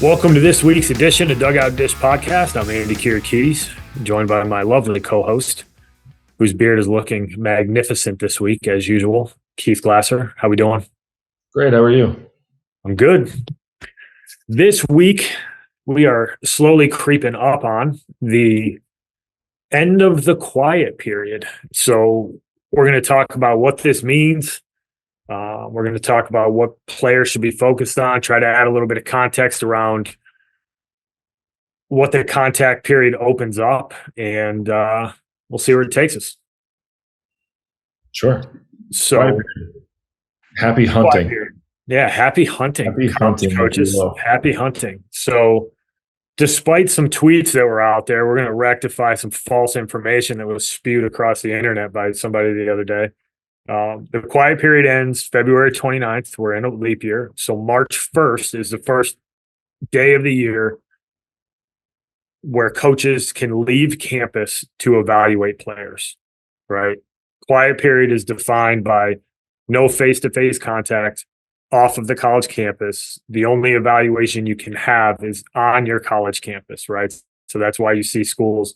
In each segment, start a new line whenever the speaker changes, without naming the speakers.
Welcome to this week's edition of Dugout Dish Podcast. I'm Andy Kirikides, joined by my lovely co-host, whose beard is looking magnificent this week, as usual, Keith Glasser. How we doing?
Great. How are you?
I'm good. This week, we are slowly creeping up on the end of the quiet period. So we're going to talk about what this means. We're going to talk about what players should be focused on, try to add a little bit of context around what the contact period opens up, and we'll see where it takes us.
Sure.
So
happy hunting.
Yeah, happy hunting.
Happy hunting,
coaches. Happy hunting. So despite some tweets that were out there, we're going to rectify some false information that was spewed across the internet by somebody the other day. The quiet period ends February 29th. We're in a leap year. So March 1st is the first day of the year where coaches can leave campus to evaluate players, right? Quiet period is defined by no face-to-face contact off of the college campus. The only evaluation you can have is on your college campus, right? So that's why you see schools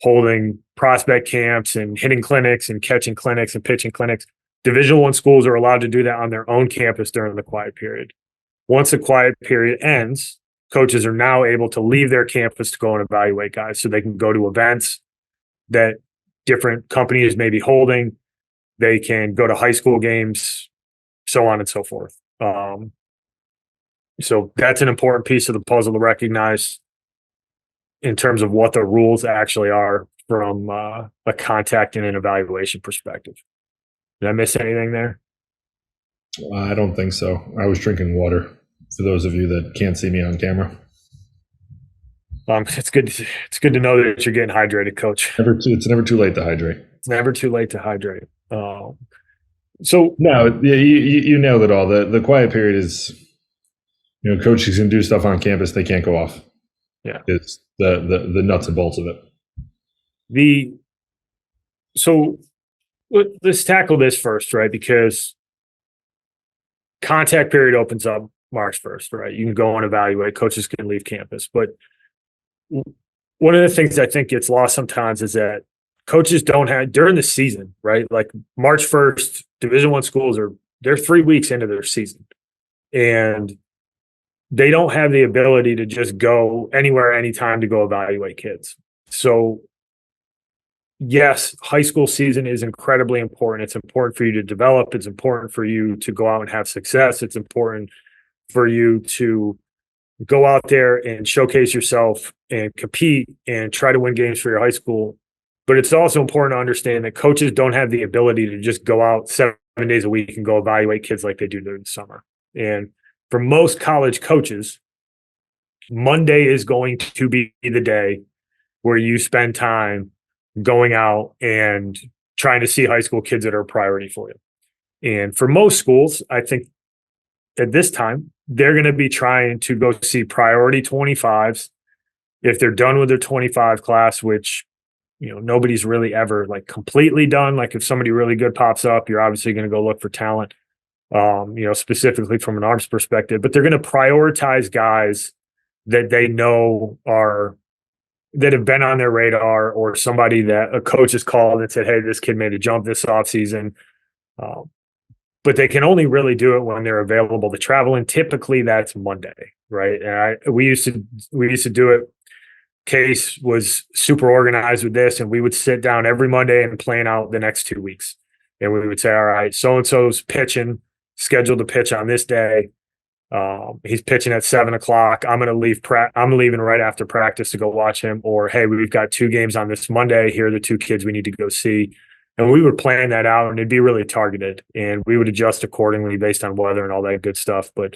holding prospect camps and hitting clinics and catching clinics and pitching clinics. Division I schools are allowed to do that on their own campus during the quiet period. Once the quiet period ends, coaches are now able to leave their campus to go and evaluate guys, so they can go to events that different companies may be holding. They can go to high school games, so on and so forth. So that's an important piece of the puzzle to recognize in terms of what the rules actually are from a contact and an evaluation perspective. Did I miss anything there?
I don't think so. I was drinking water, for those of you that can't see me on camera.
It's good to know that you're getting hydrated, Coach.
It's never too late to hydrate.
It's never too late to hydrate. So
no, you nailed it all. The quiet period is, coaches can do stuff on campus they can't go off.
Yeah,
it's the nuts and bolts of it.
So let's tackle this first, right? Because contact period opens up March 1st, right? You can go and evaluate. Coaches can leave campus, but one of the things I think gets lost sometimes is that coaches don't have during the season, right? Like March 1st, Division I schools they're 3 weeks into their season, and they don't have the ability to just go anywhere, anytime to go evaluate kids. So yes, high school season is incredibly important. It's important for you to develop. It's important for you to go out and have success. It's important for you to go out there and showcase yourself and compete and try to win games for your high school. But it's also important to understand that coaches don't have the ability to just go out 7 days a week and go evaluate kids like they do during the summer. And for most college coaches, Monday is going to be the day where you spend time going out and trying to see high school kids that are a priority for you. And for most schools, I think at this time, they're going to be trying to go see priority 25s. If they're done with their 25 class, which, nobody's really ever like completely done. Like if somebody really good pops up, you're obviously going to go look for talent. Specifically from an arms perspective, but they're going to prioritize guys that they know that have been on their radar, or somebody that a coach has called and said, hey, this kid made a jump this offseason. But they can only really do it when they're available to travel. And typically that's Monday, right? And we used to do it. Case was super organized with this, and we would sit down every Monday and plan out the next 2 weeks. And we would say, all right, so-and-so's pitching, scheduled to pitch on this day. He's pitching at 7:00. I'm leaving right after practice to go watch him. Or, hey, we've got 2 games on this Monday. Here are the 2 kids we need to go see. And we would plan that out, and it'd be really targeted, and we would adjust accordingly based on weather and all that good stuff. But,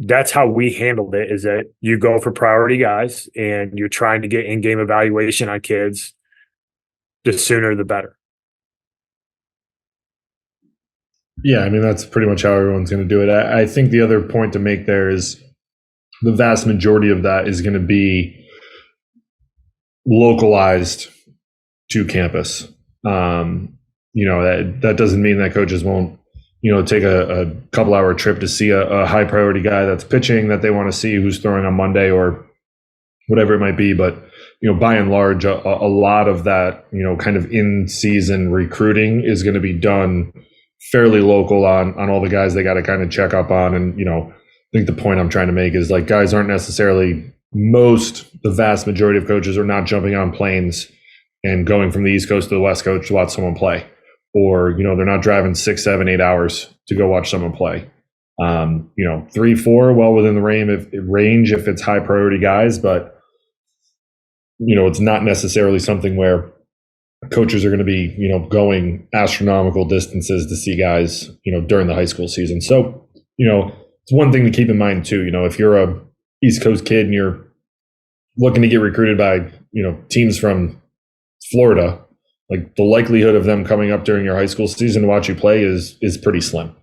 that's how we handled it, is that you go for priority guys and you're trying to get in-game evaluation on kids. The sooner, the better.
Yeah, I mean, that's pretty much how everyone's going to do it. I think the other point to make there is the vast majority of that is going to be localized to campus. That doesn't mean that coaches won't take a couple hour trip to see a high priority guy that's pitching that they want to see who's throwing on Monday or whatever it might be. But, by and large, a lot of that, kind of in season recruiting is going to be done fairly local on all the guys they got to kind of check up on. And, I think the point I'm trying to make is like guys aren't necessarily the vast majority of coaches are not jumping on planes and going from the East Coast to the West Coast to watch someone play. Or, they're not driving 6, 7, 8 hours to go watch someone play. 3, 4, well within the range if it's high priority guys, but it's not necessarily something where coaches are going to be, going astronomical distances to see guys, during the high school season. So, it's one thing to keep in mind too. If you're a East Coast kid and you're looking to get recruited by, teams from Florida, like the likelihood of them coming up during your high school season to watch you play is pretty slim.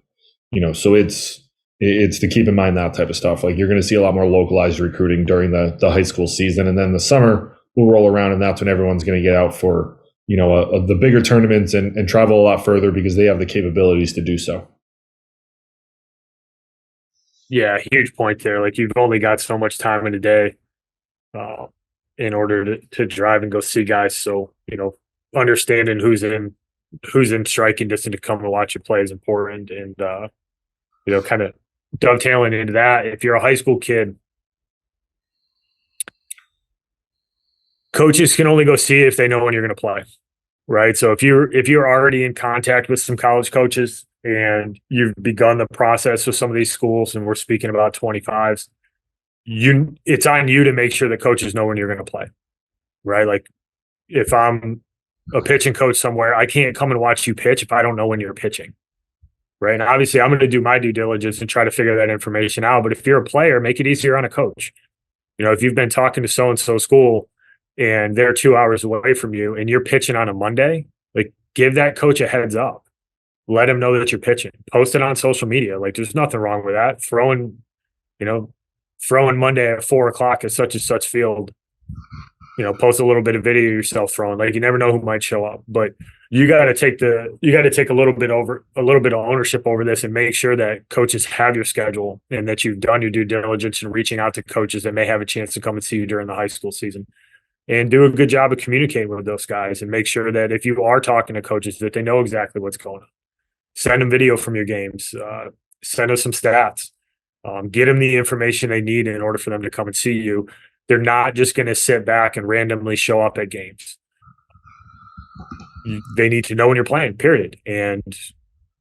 So it's to keep in mind that type of stuff. Like you're going to see a lot more localized recruiting during the high school season, and then the summer will roll around, and that's when everyone's going to get out for the bigger tournaments and travel a lot further because they have the capabilities to do so.
Yeah, huge point there. Like you've only got so much time in a day in order to drive and go see guys. So, understanding who's in striking distance to come and watch you play is important. And, kind of dovetailing into that, if you're a high school kid, coaches can only go see if they know when you're going to play. Right. So if you're already in contact with some college coaches and you've begun the process with some of these schools, and we're speaking about 25s, it's on you to make sure the coaches know when you're going to play. Right. Like if I'm a pitching coach somewhere, I can't come and watch you pitch if I don't know when you're pitching. Right. And obviously I'm going to do my due diligence and try to figure that information out. But if you're a player, make it easier on a coach. If you've been talking to so-and-so school and they're 2 hours away from you and you're pitching on a Monday, like give that coach a heads up. Let him know that you're pitching. Post it on social media. Like there's nothing wrong with that. Throwing Monday at 4:00 at such and such field, post a little bit of video of yourself throwing. Like you never know who might show up. But you got to take a little bit of ownership over this and make sure that coaches have your schedule and that you've done your due diligence in reaching out to coaches that may have a chance to come and see you during the high school season. And do a good job of communicating with those guys and make sure that if you are talking to coaches that they know exactly what's going on. Send them video from your games. Send us some stats. Get them the information they need in order for them to come and see you. They're not just going to sit back and randomly show up at games. They need to know when you're playing, period. And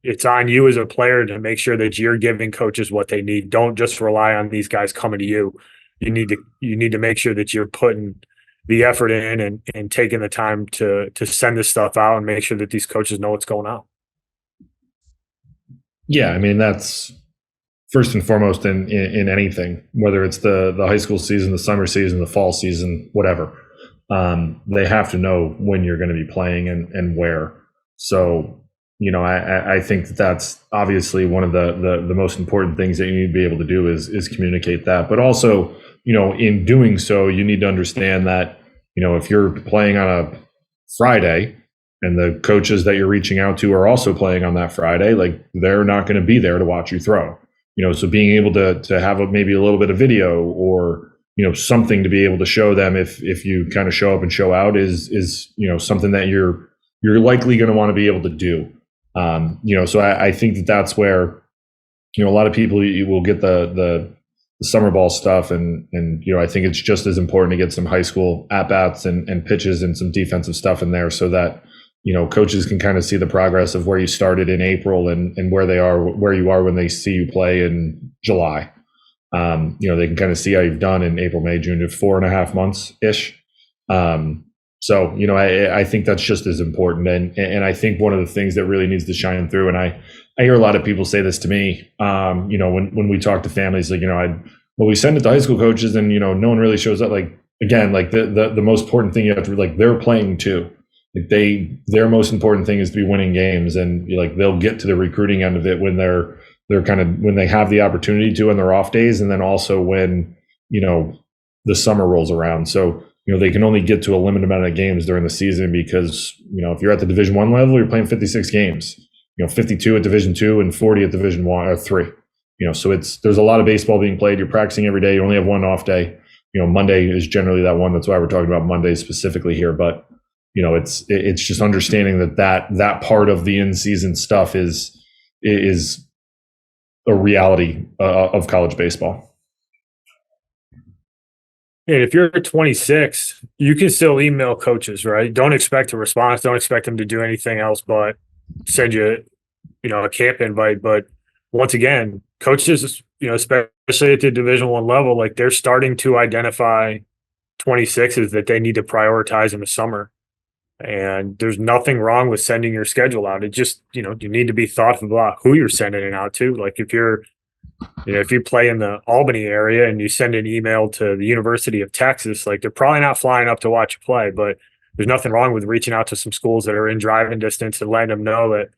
it's on you as a player to make sure that you're giving coaches what they need. Don't just rely on these guys coming to you. You need to make sure that you're putting the effort in and taking the time to send this stuff out and make sure that these coaches know what's going on.
Yeah, I mean, that's first and foremost in anything, whether it's the high school season, the summer season, the fall season, whatever. They have to know when you're going to be playing and where. So, I think that's obviously one of the most important things that you need to be able to do is communicate that. But also, in doing so, you need to understand that, if you're playing on a Friday and the coaches that you're reaching out to are also playing on that Friday, like they're not going to be there to watch you throw. So being able to have maybe a little bit of video or, something to be able to show them if you kind of show up and show out is something that you're likely going to want to be able to do. So I think that's where, a lot of people will get the summer ball stuff. And I think it's just as important to get some high school at-bats and pitches and some defensive stuff in there so that, coaches can kind of see the progress of where you started in April and where you are when they see you play in July. They can kind of see how you've done in April, May, June, 4.5 months ish. So, I think that's just as important. And I think one of the things that really needs to shine through, and I hear a lot of people say this to me, when we talk to families, like, we send it to high school coaches and, no one really shows up. Like, again, like the most important thing you have to, like, they're playing too. Like their most important thing is to be winning games, and like they'll get to the recruiting end of it when when they have the opportunity to on their off days, and then also when the summer rolls around. So they can only get to a limited amount of games during the season because if you're at the Division I level, you're playing 56 games. 52 at Division II and 40 at Division I or 3. So there's a lot of baseball being played. You're practicing every day. You only have one off day. Monday is generally that one. That's why we're talking about Monday specifically here. But it's just understanding that part of the in-season stuff is a reality of college baseball.
And if you're 26, you can still email coaches, right? Don't expect a response. Don't expect them to do anything else but send you, a camp invite. But once again, coaches, especially at the Division I level, like they're starting to identify 26s that they need to prioritize in the summer. And there's nothing wrong with sending your schedule out. It just, you need to be thoughtful about who you're sending it out to. Like if you play in the Albany area and you send an email to the University of Texas, like they're probably not flying up to watch you play, but there's nothing wrong with reaching out to some schools that are in driving distance and letting them know that,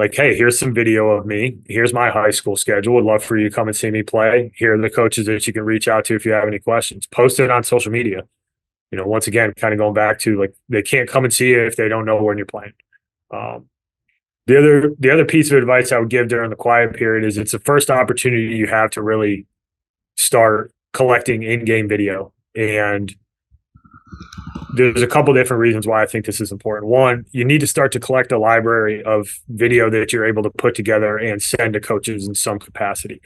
like, hey, here's some video of me. Here's my high school schedule. Would love for you to come and see me play. Here are the coaches that you can reach out to if you have any questions. Post it on social media. Once again, kind of going back to like they can't come and see you if they don't know when you're playing. The other piece of advice I would give during the quiet period is it's the first opportunity you have to really start collecting in-game video. And there's a couple different reasons why I think this is important. One, you need to start to collect a library of video that you're able to put together and send to coaches in some capacity.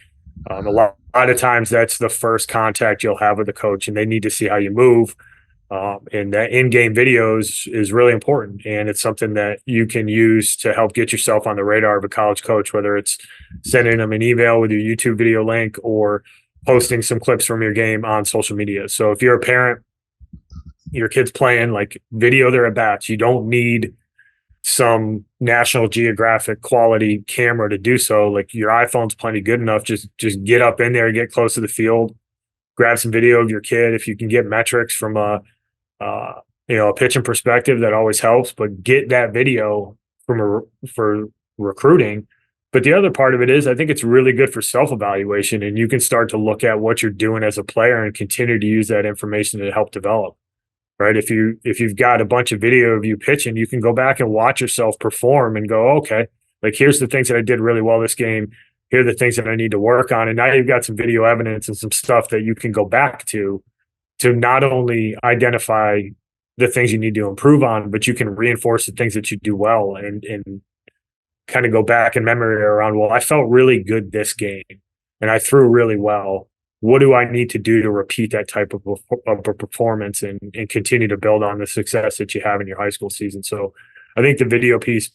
A lot of times that's the first contact you'll have with the coach, and they need to see how you move. And that in-game videos is really important, and it's something that you can use to help get yourself on the radar of a college coach, whether it's sending them an email with your YouTube video link or posting some clips from your game on social media. So if you're a parent, your kid's playing, like video their at-bats. You don't need some National Geographic quality camera to do so. Like your iPhone's plenty good enough. Just get up in there, get close to the field, grab some video of your kid. If you can get metrics from a pitching perspective, that always helps, but get that video for recruiting. But the other part of it is I think it's really good for self-evaluation, and you can start to look at what you're doing as a player and continue to use that information to help develop, right? If you've got a bunch of video of you pitching, you can go back and watch yourself perform and go, okay, like here's the things that I did really well this game. Here are the things that I need to work on. And now you've got some video evidence and some stuff that you can go back to not only identify the things you need to improve on, but you can reinforce the things that you do well and kind of go back in memory around, well, I felt really good this game and I threw really well. What do I need to do to repeat that type of a performance and continue to build on the success that you have in your high school season? So I think the video piece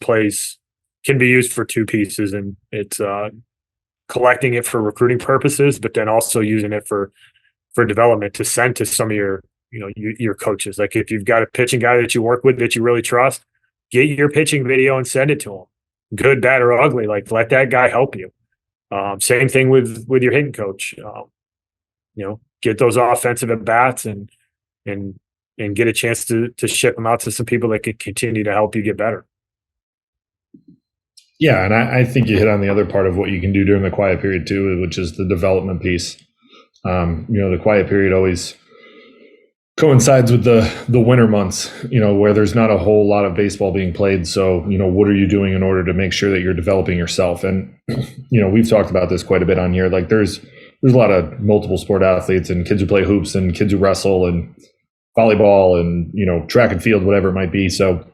can be used for two pieces, and it's collecting it for recruiting purposes, but then also using it for development to send to some of your coaches. Like if you've got a pitching guy that you work with that you really trust, get your pitching video and send it to him. Good, bad, or ugly. Like let that guy help you. Same thing with your hitting coach. Get those offensive at bats and get a chance to ship them out to some people that can continue to help you get better.
Yeah, and I think you hit on the other part of what you can do during the quiet period too, which is the development piece. The quiet period always coincides with the winter months, where there's not a whole lot of baseball being played. So, what are you doing in order to make sure that you're developing yourself? And, we've talked about this quite a bit on here. Like there's a lot of multiple sport athletes and kids who play hoops and kids who wrestle and volleyball and, track and field, whatever it might be. So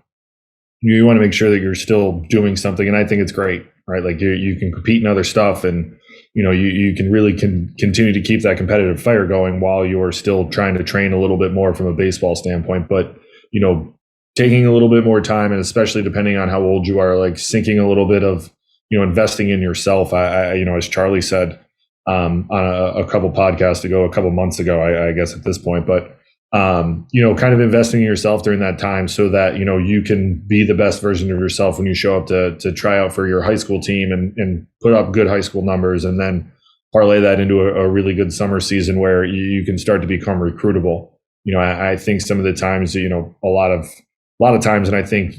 you want to make sure that you're still doing something. And I think it's great, right? Like you can compete in other stuff and, you can really continue to keep that competitive fire going while you're still trying to train a little bit more from a baseball standpoint. But, taking a little bit more time, and especially depending on how old you are, like sinking a little bit of, investing in yourself. I as Charlie said on a couple podcasts ago, a couple months ago, I guess at this point, but kind of investing in yourself during that time so that, you can be the best version of yourself when you show up to try out for your high school team and put up good high school numbers, and then parlay that into a really good summer season where you can start to become recruitable. I think some of the times, a lot of times, and I think,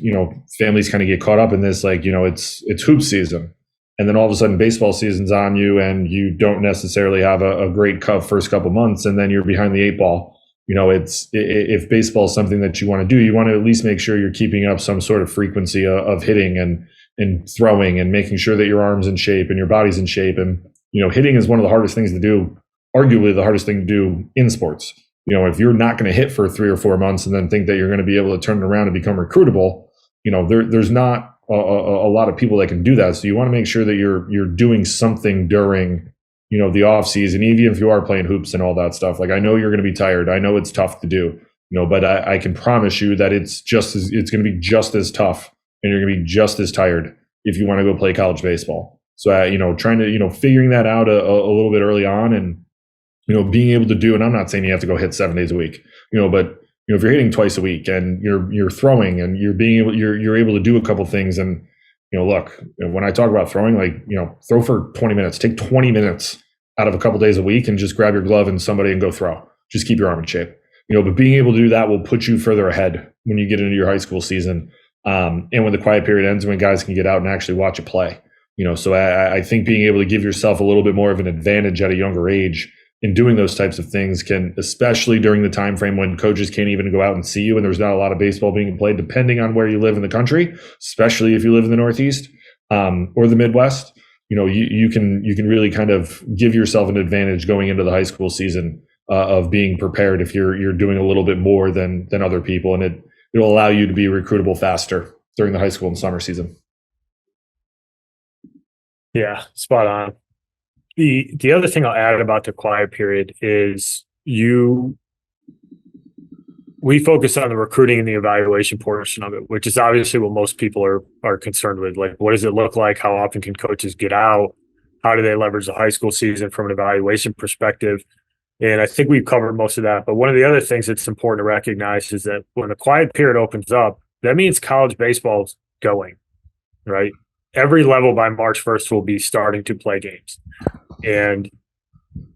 families kind of get caught up in this, like, it's hoop season. And then all of a sudden baseball season's on you and you don't necessarily have a great first couple months, and then you're behind the eight ball. If baseball is something that you want to do, you want to at least make sure you're keeping up some sort of frequency of hitting and, and throwing and making sure that your arm's in shape and your body's in shape. And, hitting is one of the hardest things to do, arguably the hardest thing to do in sports. If you're not going to hit for 3 or 4 months and then think that you're going to be able to turn it around and become recruitable, there's not a lot of people that can do that. So you want to make sure that you're doing something during, the off season, even if you are playing hoops and all that stuff. Like, I know you're going to be tired. I know it's tough to do, but I can promise you that it's going to be just as tough, and you're going to be just as tired if you want to go play college baseball. So, trying to, figuring that out a little bit early on, and, being able to do, and I'm not saying you have to go hit 7 days a week, but if you're hitting twice a week and you're throwing and you're able to do a couple things. And, look, when I talk about throwing, like, throw for 20 minutes, take 20 minutes out of a couple days a week and just grab your glove and somebody and go throw. Just keep your arm in shape, but being able to do that will put you further ahead when you get into your high school season. And when the quiet period ends, when guys can get out and actually watch it play, so I think being able to give yourself a little bit more of an advantage at a younger age in doing those types of things can, especially during the time frame when coaches can't even go out and see you and there's not a lot of baseball being played, depending on where you live in the country, especially if you live in the Northeast or the Midwest, you can really kind of give yourself an advantage going into the high school season of being prepared if you're doing a little bit more than other people, and it'll allow you to be recruitable faster during the high school and summer season.
Yeah, spot on. The other thing I'll add about the quiet period is we focus on the recruiting and the evaluation portion of it, which is obviously what most people are concerned with. Like, what does it look like? How often can coaches get out? How do they leverage the high school season from an evaluation perspective? And I think we've covered most of that. But one of the other things that's important to recognize is that when the quiet period opens up, that means college baseball's going, right? Every level by March 1st will be starting to play games. And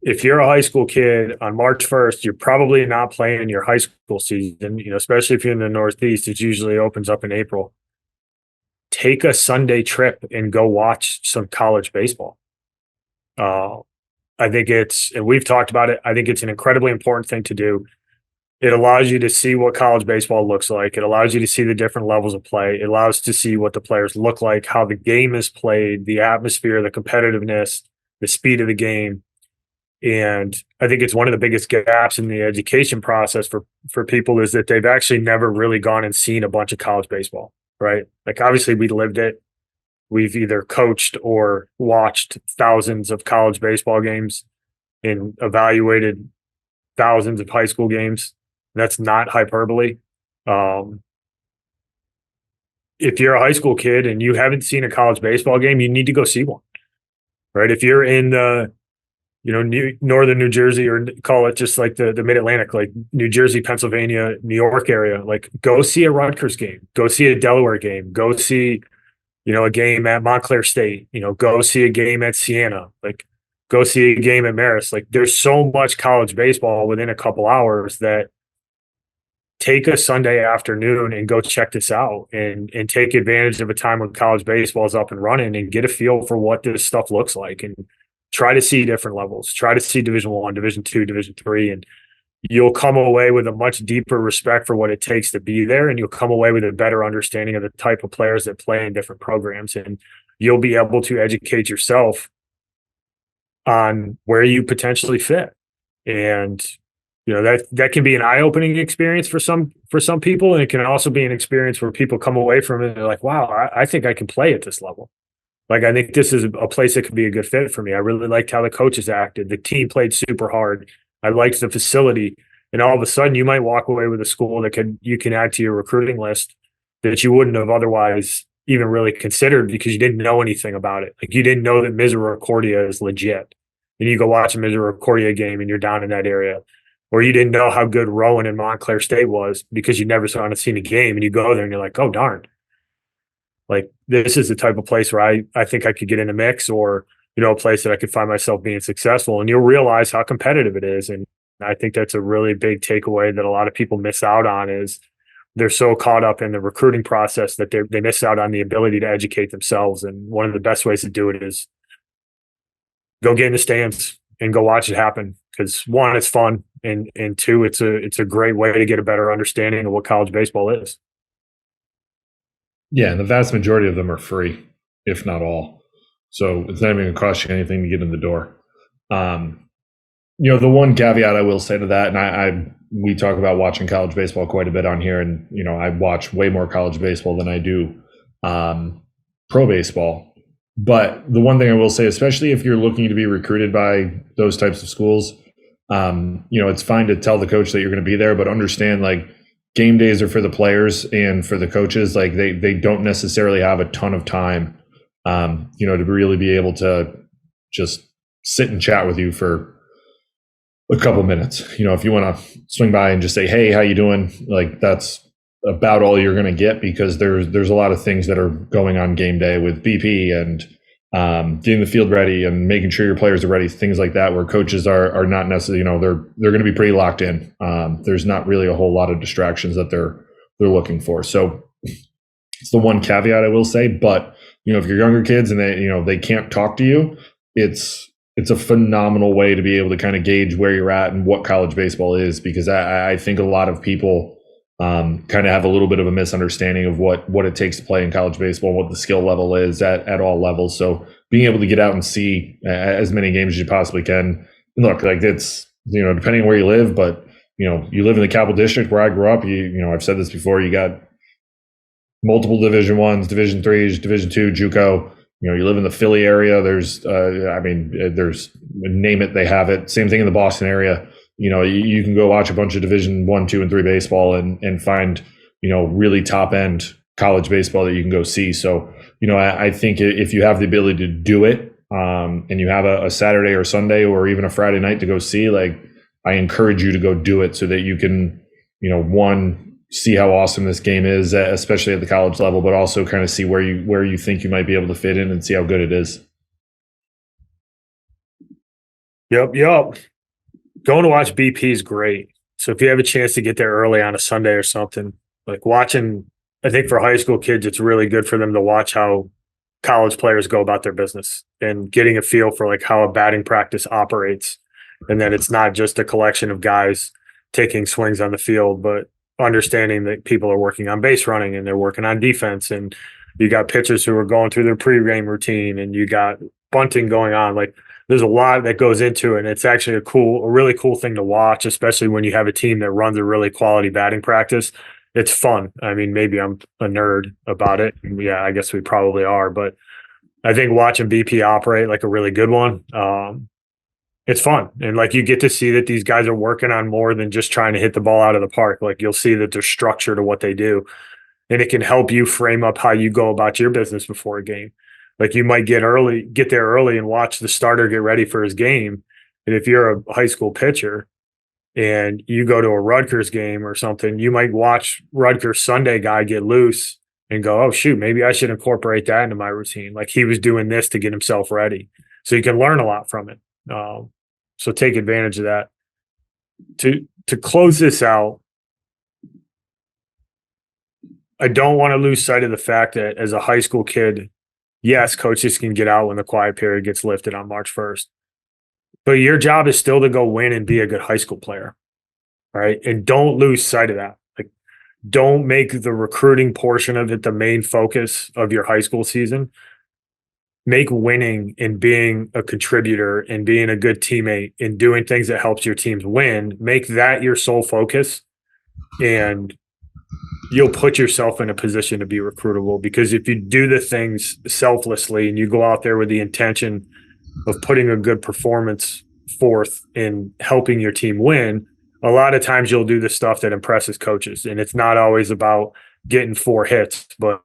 if you're a high school kid on March 1st, you're probably not playing your high school season, especially if you're in the Northeast, it usually opens up in April. Take a Sunday trip and go watch some college baseball. I think and we've talked about it, I think it's an incredibly important thing to do. It allows you to see what college baseball looks like. It allows you to see the different levels of play. It allows to see what the players look like, how the game is played, the atmosphere, the competitiveness, the speed of the game. And I think it's one of the biggest gaps in the education process for people is that they've actually never really gone and seen a bunch of college baseball, right? Like, obviously we lived it. We've either coached or watched thousands of college baseball games and evaluated thousands of high school games. That's not hyperbole. If you're a high school kid and you haven't seen a college baseball game, you need to go see one, right? If you're in the, northern New Jersey, or call it just like the mid-Atlantic, like New Jersey, Pennsylvania, New York area, like, go see a Rutgers game, go see a Delaware game, go see, a game at Montclair State, go see a game at Siena, like, go see a game at Marist. Like, there's so much college baseball within a couple hours that take a Sunday afternoon and go check this out and take advantage of a time when college baseball is up and running and get a feel for what this stuff looks like, and try to see different levels, try to see Division I, Division II, Division III, and you'll come away with a much deeper respect for what it takes to be there. And you'll come away with a better understanding of the type of players that play in different programs. And you'll be able to educate yourself on where you potentially fit. And, that can be an eye-opening experience for some people. And it can also be an experience where people come away from it and they're like, wow, I think I can play at this level. Like, I think this is a place that could be a good fit for me. I really liked how the coaches acted. The team played super hard. I liked the facility. And all of a sudden you might walk away with a school that you can add to your recruiting list that you wouldn't have otherwise even really considered because you didn't know anything about it. Like, you didn't know that Misericordia is legit. And you go watch a Misericordia game and you're down in that area. Or you didn't know how good Rowan and Montclair State was because you never saw and seen a game, and you go there and you're like, oh, darn. Like, this is the type of place where I think I could get in the mix, or, a place that I could find myself being successful. And you'll realize how competitive it is. And I think that's a really big takeaway that a lot of people miss out on, is they're so caught up in the recruiting process that they miss out on the ability to educate themselves. And one of the best ways to do it is go get in the stands and go watch it happen. Because one, it's fun. And two, it's a great way to get a better understanding of what college baseball is.
Yeah, and the vast majority of them are free. if not all. So it's not even going to cost you anything to get in the door. The one caveat I will say to that, and we talk about watching college baseball quite a bit on here, and I watch way more college baseball than I do pro baseball. But the one thing I will say, especially if you're looking to be recruited by those types of schools, it's fine to tell the coach that you're going to be there, but understand like game days are for the players and for the coaches. Like they don't necessarily have a ton of time, to really be able to just sit and chat with you for a couple minutes. If you want to swing by and just say, "Hey, how you doing?" Like that's about all you're going to get, because there's a lot of things that are going on game day with BP and getting the field ready and making sure your players are ready, things like that, where coaches are not necessarily, they're going to be pretty locked in. There's not really a whole lot of distractions that they're looking for. So it's the one caveat I will say. But if you're younger kids and they can't talk to you, it's a phenomenal way to be able to kind of gauge where you're at and what college baseball is, because I think a lot of people kind of have a little bit of a misunderstanding of what it takes to play in college baseball, what the skill level is at all levels. So being able to get out and see as many games as you possibly can. And look, like it's, depending on where you live, but you live in the Capital District where I grew up, I've said this before, you got multiple Division I's, Division III's, Division II, JUCO. You live in the Philly area. There's name it, they have it. Same thing in the Boston area. You can go watch a bunch of Division I, II, and III baseball and find, really top end college baseball that you can go see. So, I think if you have the ability to do it, and you have a Saturday or Sunday or even a Friday night to go see, like I encourage you to go do it so that you can, one, see how awesome this game is, especially at the college level, but also kind of see where you think you might be able to fit in and see how good it is.
Yep. Going to watch BP is great. So if you have a chance to get there early on a Sunday or something, like watching, I think for high school kids, it's really good for them to watch how college players go about their business and getting a feel for like how a batting practice operates. And that it's not just a collection of guys taking swings on the field, but understanding that people are working on base running and they're working on defense. And you got pitchers who are going through their pre-game routine, and you got bunting going on. Like there's a lot that goes into it. And it's actually a really cool thing to watch, especially when you have a team that runs a really quality batting practice. It's fun. I mean, maybe I'm a nerd about it. Yeah, I guess we probably are, but I think watching BP operate like a really good one, it's fun. And like you get to see that these guys are working on more than just trying to hit the ball out of the park. Like you'll see that there's structure to what they do. And it can help you frame up how you go about your business before a game. Like you might get there early and watch the starter get ready for his game. And if you're a high school pitcher and you go to a Rutgers game or something, you might watch Rutgers Sunday guy get loose and go, "Oh shoot, maybe I should incorporate that into my routine." Like he was doing this to get himself ready. So you can learn a lot from it. So take advantage of that. To close this out, I don't want to lose sight of the fact that as a high school kid, yes, coaches can get out when the quiet period gets lifted on March 1st. But your job is still to go win and be a good high school player. Right. And don't lose sight of that. Like don't make the recruiting portion of it the main focus of your high school season. Make winning and being a contributor and being a good teammate and doing things that helps your teams win, make that your sole focus, and you'll put yourself in a position to be recruitable. Because if you do the things selflessly and you go out there with the intention of putting a good performance forth and helping your team win, a lot of times you'll do the stuff that impresses coaches. And it's not always about getting 4 hits, but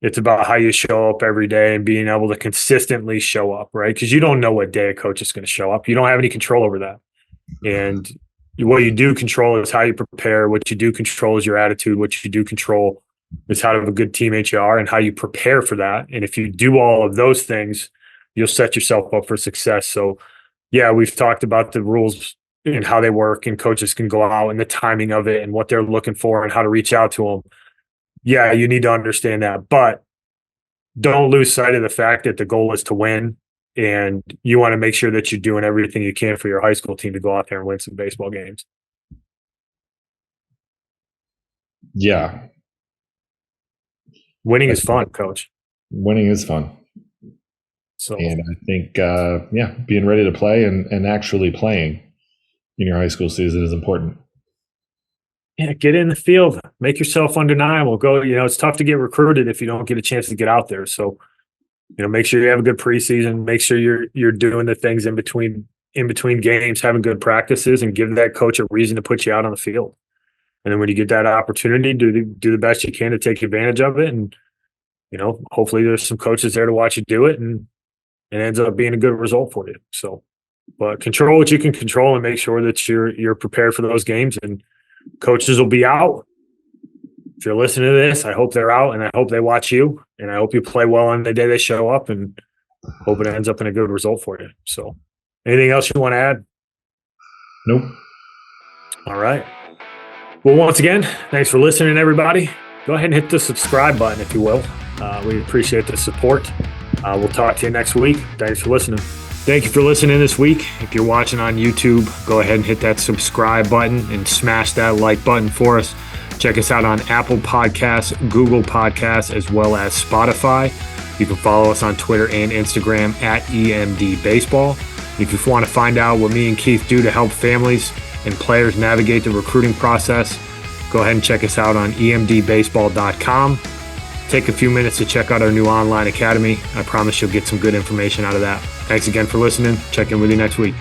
it's about how you show up every day and being able to consistently show up, right? Because you don't know what day a coach is going to show up. You don't have any control over that. And what you do control is how you prepare. What you do control is your attitude. What you do control is how of a good teammate you are and how you prepare for that. And if you do all of those things, you'll set yourself up for success. So, yeah, we've talked about the rules and how they work, and coaches can go out and the timing of it and what they're looking for and how to reach out to them. Yeah, you need to understand that, but don't lose sight of the fact that the goal is to win, and you want to make sure that you're doing everything you can for your high school team to go out there and win some baseball games.
Yeah.
Winning is fun, coach.
winning is fun.
So,
And I think, being ready to play and actually playing in your high school season is important.
yeah, get in the field, make yourself undeniable. Go, it's tough to get recruited if you don't get a chance to get out there. So, make sure you have a good preseason. Make sure you're doing the things in between games, having good practices, and give that coach a reason to put you out on the field. And then when you get that opportunity, do the best you can to take advantage of it. And hopefully there's some coaches there to watch you do it, and it ends up being a good result for you. So, but control what you can control and make sure that you're prepared for those games. And coaches will be out. If you're listening to this, I hope they're out, and I hope they watch you, and I hope you play well on the day they show up, and hope it ends up in a good result for you. So, anything else you want to add?
Nope.
All right. Well, once again, thanks for listening, everybody. Go ahead and hit the subscribe button, if you will. We appreciate the support. We'll talk to you next week. Thanks for listening. Thank you for listening this week. If you're watching on YouTube, go ahead and hit that subscribe button and smash that like button for us. Check us out on Apple Podcasts, Google Podcasts, as well as Spotify. You can follow us on Twitter and Instagram at EMD Baseball. If you want to find out what me and Keith do to help families and players navigate the recruiting process, go ahead and check us out on emdbaseball.com. Take a few minutes to check out our new online academy. I promise you'll get some good information out of that. Thanks again for listening. Check in with you next week.